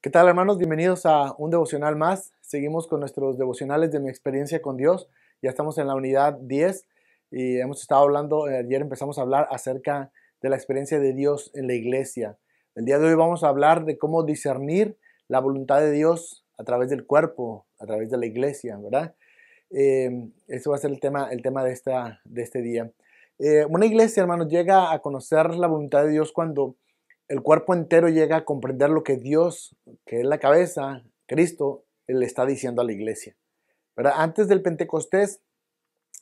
¿Qué tal, hermanos? Bienvenidos a un devocional más. Seguimos con nuestros devocionales de mi experiencia con Dios. Ya estamos en la unidad 10 y hemos estado hablando, ayer empezamos a hablar acerca de la experiencia de Dios en la iglesia. El día de hoy vamos a hablar de cómo discernir la voluntad de Dios a través del cuerpo, a través de la iglesia, ¿verdad? Eso va a ser el tema de este día. Una iglesia, hermanos, llega a conocer la voluntad de Dios cuando el cuerpo entero llega a comprender lo que Dios, que es la cabeza, Cristo, le está diciendo a la iglesia, ¿verdad? Antes del Pentecostés,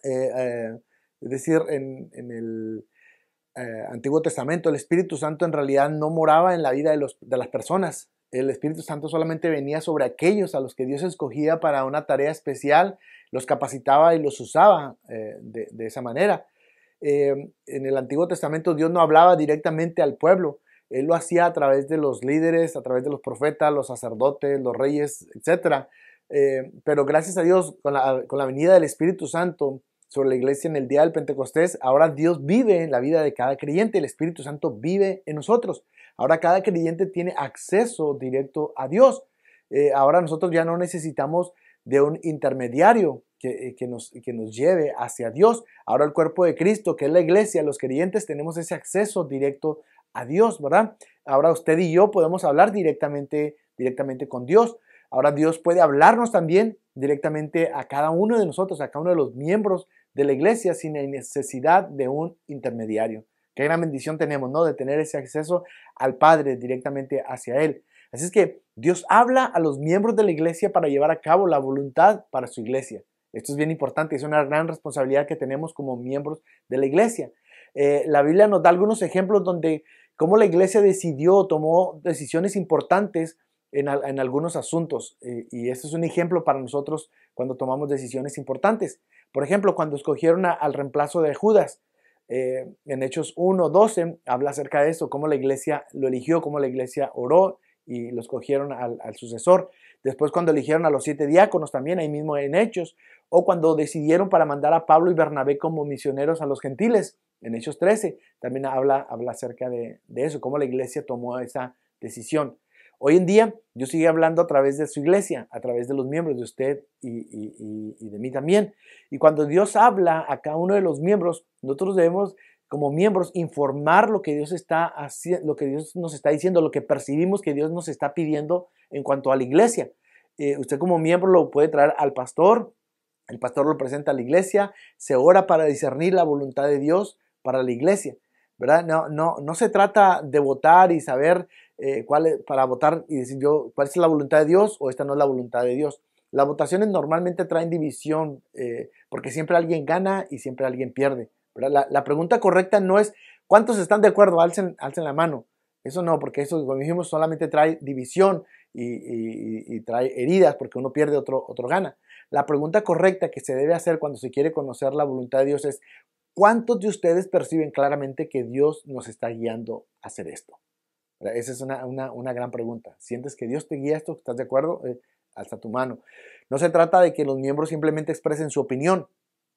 es decir, en el Antiguo Testamento, el Espíritu Santo en realidad no moraba en la vida de las personas. El Espíritu Santo solamente venía sobre aquellos a los que Dios escogía para una tarea especial, los capacitaba y los usaba de esa manera. En el Antiguo Testamento Dios no hablaba directamente al pueblo. Él lo hacía a través de los líderes, a través de los profetas, los sacerdotes, los reyes, etc. Pero gracias a Dios, con la venida del Espíritu Santo sobre la iglesia en el día del Pentecostés, ahora Dios vive en la vida de cada creyente. El Espíritu Santo vive en nosotros. Ahora cada creyente tiene acceso directo a Dios. Ahora nosotros ya no necesitamos de un intermediario que nos lleve hacia Dios. Ahora el cuerpo de Cristo, que es la iglesia, los creyentes, tenemos ese acceso directo a Dios, ¿verdad? Ahora usted y yo podemos hablar directamente con Dios. Ahora Dios puede hablarnos también directamente a cada uno de nosotros, a cada uno de los miembros de la iglesia sin necesidad de un intermediario. Qué gran bendición tenemos, ¿no? De tener ese acceso al Padre directamente hacia Él. Así es que Dios habla a los miembros de la iglesia para llevar a cabo la voluntad para su iglesia. Esto es bien importante, es una gran responsabilidad que tenemos como miembros de la iglesia. La Biblia nos da algunos ejemplos donde cómo la iglesia tomó decisiones importantes en algunos asuntos. Y este es un ejemplo para nosotros cuando tomamos decisiones importantes. Por ejemplo, cuando escogieron al reemplazo de Judas, en Hechos 1:12 habla acerca de eso, cómo la iglesia lo eligió, cómo la iglesia oró y lo escogieron al sucesor. Después cuando eligieron a los 7 diáconos también, ahí mismo en Hechos, o cuando decidieron para mandar a Pablo y Bernabé como misioneros a los gentiles, en Hechos 13, también habla acerca de eso, cómo la iglesia tomó esa decisión. Hoy en día, Dios sigue hablando a través de su iglesia, a través de los miembros de usted y de mí también. Y cuando Dios habla a cada uno de los miembros, nosotros debemos, como miembros, informar lo que Dios está haciendo, lo que Dios nos está diciendo, lo que percibimos que Dios nos está pidiendo en cuanto a la iglesia. Usted como miembro lo puede traer al pastor, el pastor lo presenta a la iglesia, se ora para discernir la voluntad de Dios para la iglesia, ¿verdad? No se trata de votar y saber para votar y decir yo cuál es la voluntad de Dios o esta no es la voluntad de Dios. Las votaciones normalmente traen división porque siempre alguien gana y siempre alguien pierde, ¿verdad? La pregunta correcta no es ¿cuántos están de acuerdo? Alcen la mano. Eso no, porque eso, como dijimos, solamente trae división y trae heridas porque uno pierde, otro gana. La pregunta correcta que se debe hacer cuando se quiere conocer la voluntad de Dios es ¿cuántos de ustedes perciben claramente que Dios nos está guiando a hacer esto? Esa es una gran pregunta. ¿Sientes que Dios te guía a esto? ¿Estás de acuerdo? Alza tu mano. No se trata de que los miembros simplemente expresen su opinión,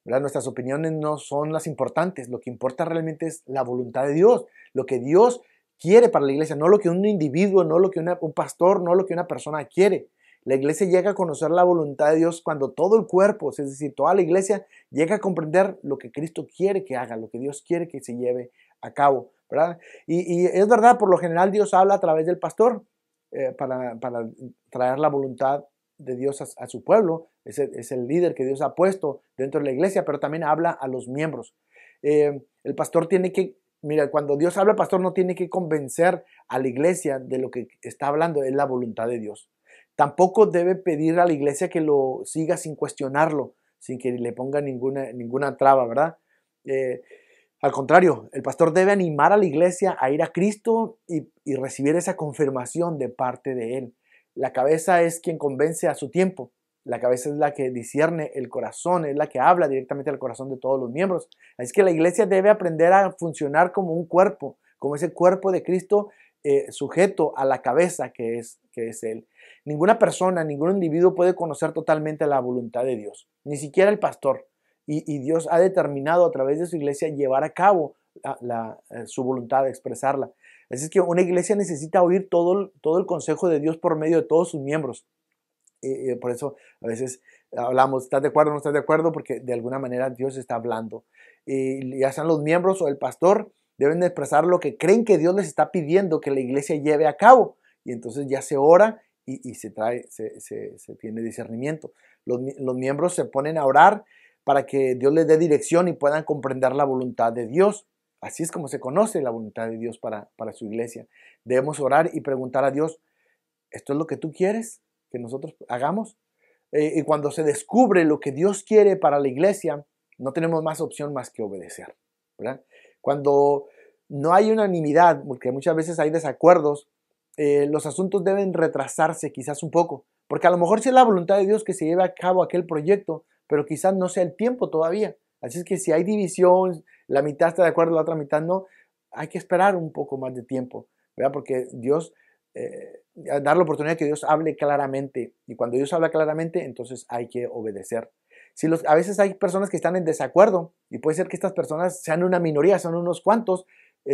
¿verdad? Nuestras opiniones no son las importantes. Lo que importa realmente es la voluntad de Dios, lo que Dios quiere para la iglesia, no lo que un individuo, no lo que un pastor, no lo que una persona quiere. La iglesia llega a conocer la voluntad de Dios cuando todo el cuerpo, es decir, toda la iglesia llega a comprender lo que Cristo quiere que haga, lo que Dios quiere que se lleve a cabo, ¿verdad? Y es verdad, por lo general Dios habla a través del pastor para traer la voluntad de Dios a su pueblo. Es el líder que Dios ha puesto dentro de la iglesia, pero también habla a los miembros. El pastor tiene que, mira, cuando Dios habla, el pastor no tiene que convencer a la iglesia de lo que está hablando, es la voluntad de Dios. Tampoco debe pedir a la iglesia que lo siga sin cuestionarlo, sin que le ponga ninguna traba, ¿verdad? Al contrario, el pastor debe animar a la iglesia a ir a Cristo y recibir esa confirmación de parte de Él. La cabeza es quien convence a su tiempo. La cabeza es la que discierne el corazón, es la que habla directamente al corazón de todos los miembros. Así que la iglesia debe aprender a funcionar como un cuerpo, como ese cuerpo de Cristo sujeto a la cabeza que es Él. Ninguna persona, ningún individuo puede conocer totalmente la voluntad de Dios, ni siquiera el pastor. Y Dios ha determinado a través de su iglesia llevar a cabo su voluntad, expresarla. Así es que una iglesia necesita oír todo el consejo de Dios por medio de todos sus miembros. Por eso a veces hablamos, ¿estás de acuerdo o no estás de acuerdo? Porque de alguna manera Dios está hablando. Ya sean los miembros o el pastor, deben de expresar lo que creen que Dios les está pidiendo que la iglesia lleve a cabo. Y entonces ya se ora y se tiene discernimiento. Los miembros se ponen a orar para que Dios les dé dirección y puedan comprender la voluntad de Dios. Así es como se conoce la voluntad de Dios para su iglesia. Debemos orar y preguntar a Dios, ¿esto es lo que tú quieres que nosotros hagamos? Y cuando se descubre lo que Dios quiere para la iglesia, no tenemos más opción más que obedecer, ¿verdad? Cuando no hay unanimidad, porque muchas veces hay desacuerdos, los asuntos deben retrasarse quizás un poco, porque a lo mejor sí es la voluntad de Dios que se lleve a cabo aquel proyecto, pero quizás no sea el tiempo todavía. Así es que si hay división, la mitad está de acuerdo, la otra mitad no, hay que esperar un poco más de tiempo, ¿verdad? Porque Dios, dar la oportunidad que Dios hable claramente, y cuando Dios habla claramente, entonces hay que obedecer. A veces hay personas que están en desacuerdo, y puede ser que estas personas sean una minoría, son unos cuantos,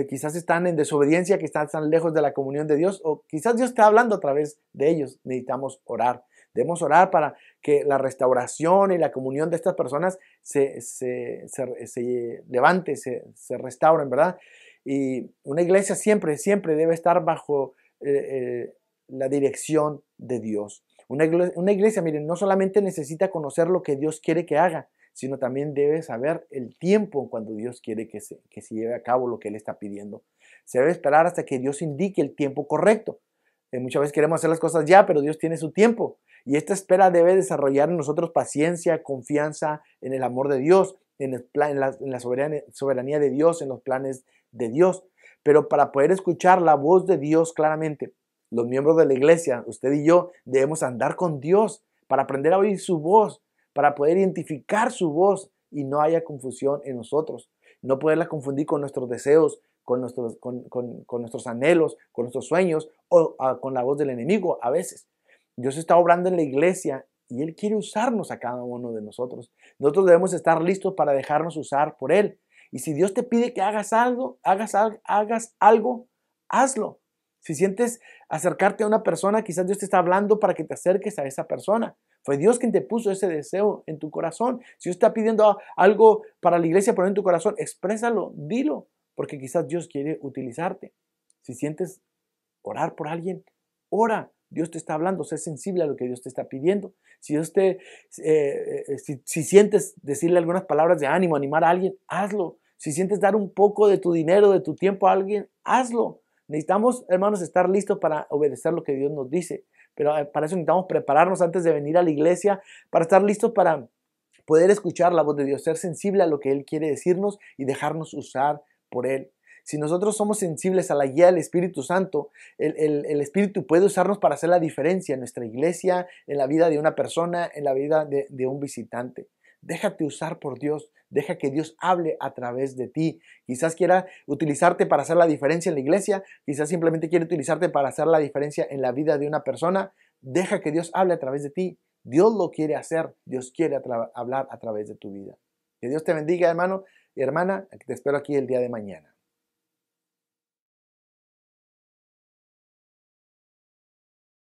quizás están en desobediencia, que están lejos de la comunión de Dios, o quizás Dios está hablando a través de ellos. Necesitamos orar. Debemos orar para que la restauración y la comunión de estas personas se levante, se restauren, ¿verdad? Y una iglesia siempre debe estar bajo la dirección de Dios. Una iglesia, miren, no solamente necesita conocer lo que Dios quiere que haga, sino también debe saber el tiempo cuando Dios quiere que se lleve a cabo lo que Él está pidiendo. Se debe esperar hasta que Dios indique el tiempo correcto. Muchas veces queremos hacer las cosas ya, pero Dios tiene su tiempo. Y esta espera debe desarrollar en nosotros paciencia, confianza en el amor de Dios, en la soberanía de Dios, en los planes de Dios. Pero para poder escuchar la voz de Dios claramente, los miembros de la iglesia, usted y yo, debemos andar con Dios para aprender a oír su voz, para poder identificar su voz y no haya confusión en nosotros. No poderla confundir con nuestros deseos, con nuestros anhelos, con nuestros sueños o con la voz del enemigo a veces. Dios está obrando en la iglesia y Él quiere usarnos a cada uno de nosotros. Nosotros debemos estar listos para dejarnos usar por Él. Y si Dios te pide que hagas algo, hazlo. Si sientes acercarte a una persona, quizás Dios te está hablando para que te acerques a esa persona. Fue Dios quien te puso ese deseo en tu corazón. Si Dios está pidiendo algo para la iglesia, poner en tu corazón, exprésalo, dilo, porque quizás Dios quiere utilizarte. Si sientes orar por alguien, ora. Dios te está hablando, sé sensible a lo que Dios te está pidiendo. Si sientes decirle algunas palabras de ánimo, animar a alguien, hazlo. Si sientes dar un poco de tu dinero, de tu tiempo a alguien, hazlo. Necesitamos, hermanos, estar listos para obedecer lo que Dios nos dice. Pero para eso necesitamos prepararnos antes de venir a la iglesia, para estar listos para poder escuchar la voz de Dios, ser sensible a lo que Él quiere decirnos y dejarnos usar por Él. Si nosotros somos sensibles a la guía del Espíritu Santo, el Espíritu puede usarnos para hacer la diferencia en nuestra iglesia, en la vida de una persona, en la vida de un visitante. Déjate usar por Dios, deja que Dios hable a través de ti. Quizás quiera utilizarte para hacer la diferencia en la iglesia, quizás simplemente quiere utilizarte para hacer la diferencia en la vida de una persona. Deja que Dios hable a través de ti. Dios lo quiere hacer, Dios quiere hablar a través de tu vida. Que Dios te bendiga, hermano y hermana, te espero aquí el día de mañana.